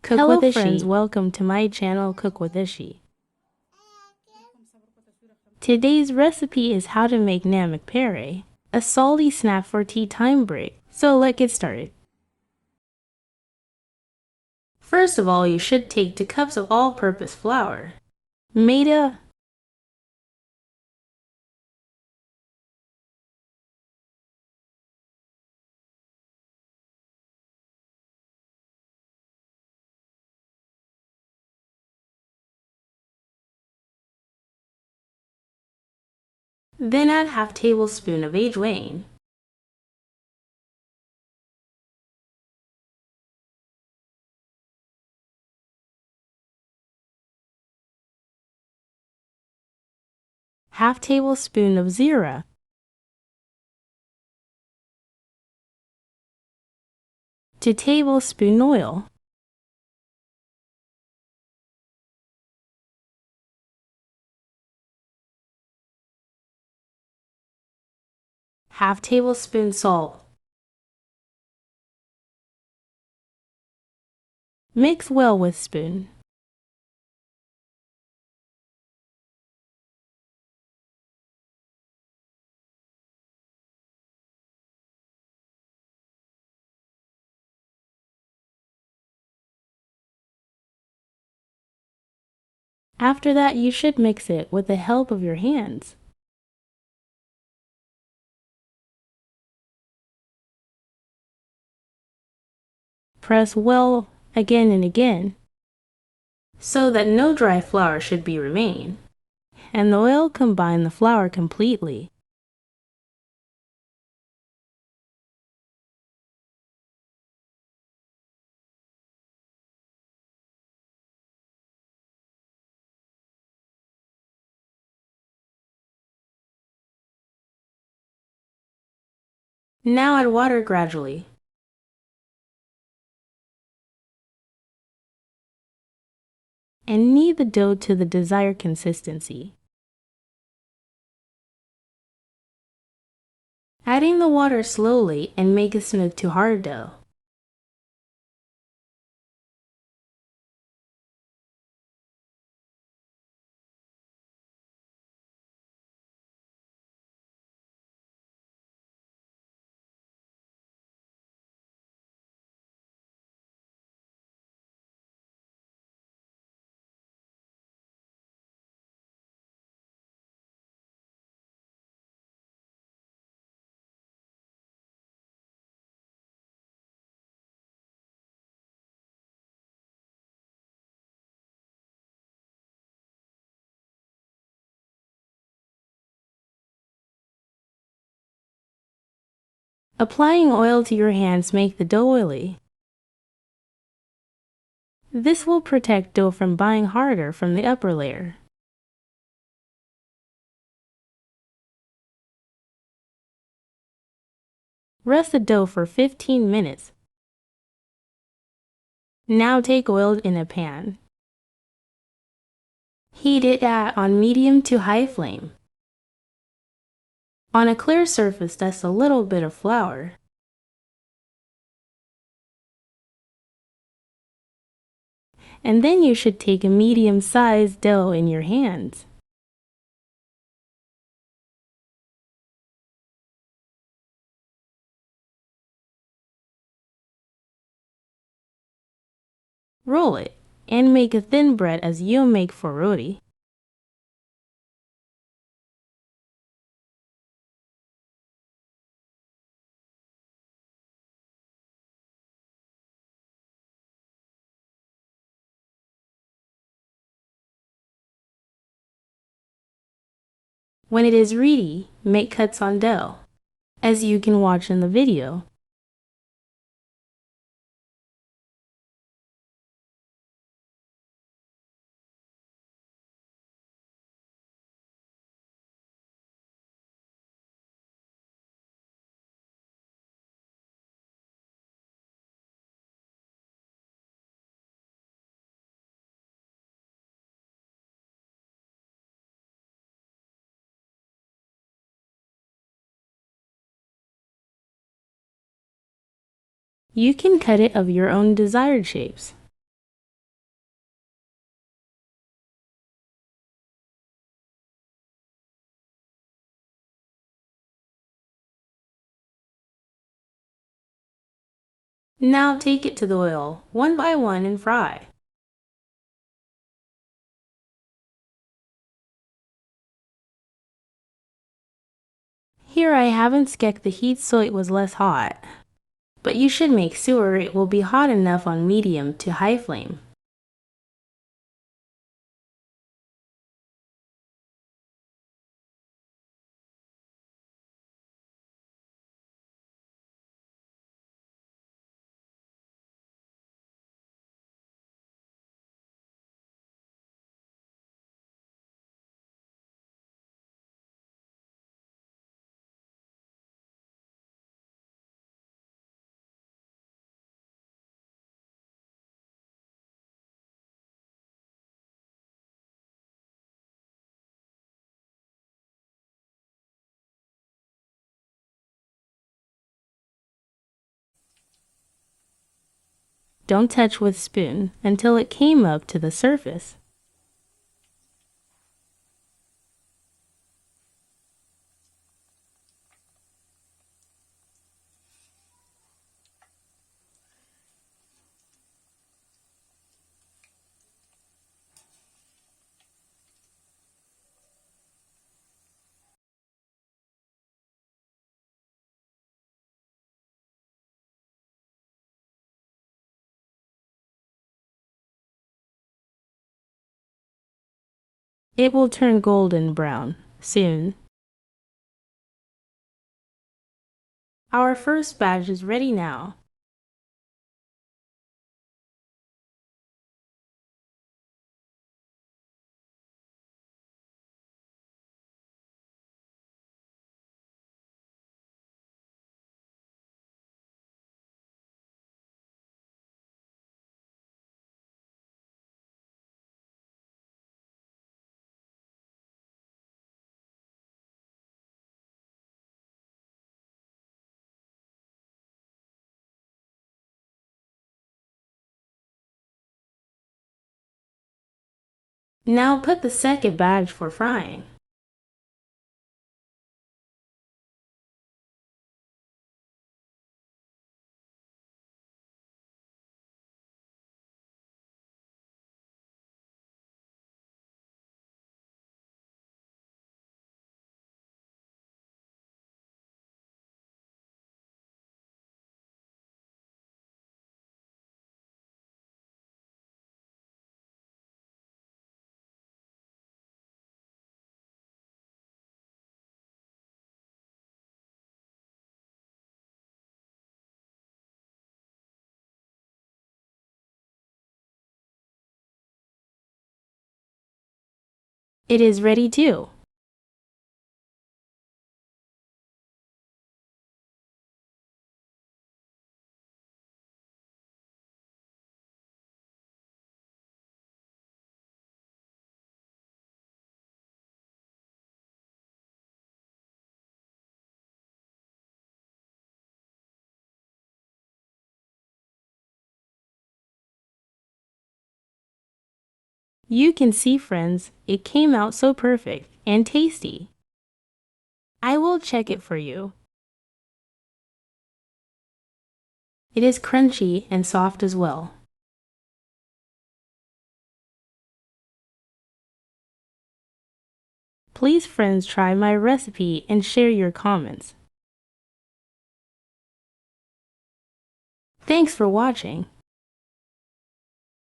Hello friends, welcome to my channel Cook with Ishi. Today's recipe is how to make Namak paray, a salty snack for tea time break. So let's get started. First of all, you should take 2 cups of all-purpose flour, maida, then add half tablespoon of aged whey, half tablespoon of zira, 2 tablespoon oil, half tablespoon salt. Mix well with spoon. After that, you should mix it with the help of your hands. Press well again and again, so that no dry flour should be remain, and the oil combine the flour completely. Now add water gradually. And knead the dough to the desired consistency. Adding the water slowly and make it smooth to hard dough. Applying oil to your hands make the dough oily. This will protect dough from binding harder from the upper layer. Rest the dough for 15 minutes. Now take oil in a pan. Heat it on medium to high flame. On a clear surface, dust a little bit of flour. And then you should take a medium-sized dough in your hands. Roll it and make a thin bread as you make for roti. When it is ready, make cuts on dough, as you can watch in the video. You can cut it of your own desired shapes. Now take it to the oil, one by one, and fry. Here I haven't skeked the heat so it was less hot, but you should make sure it will be hot enough on medium to high flame. Don't touch with spoon until it came up to the surface. It will turn golden brown soon. Our first batch is ready now. Now put the second batch for frying. It is ready too. You can see, friends, it came out so perfect and tasty. I will check it for you. It is crunchy and soft as well. Please, friends, try my recipe and share your comments. Thanks for watching.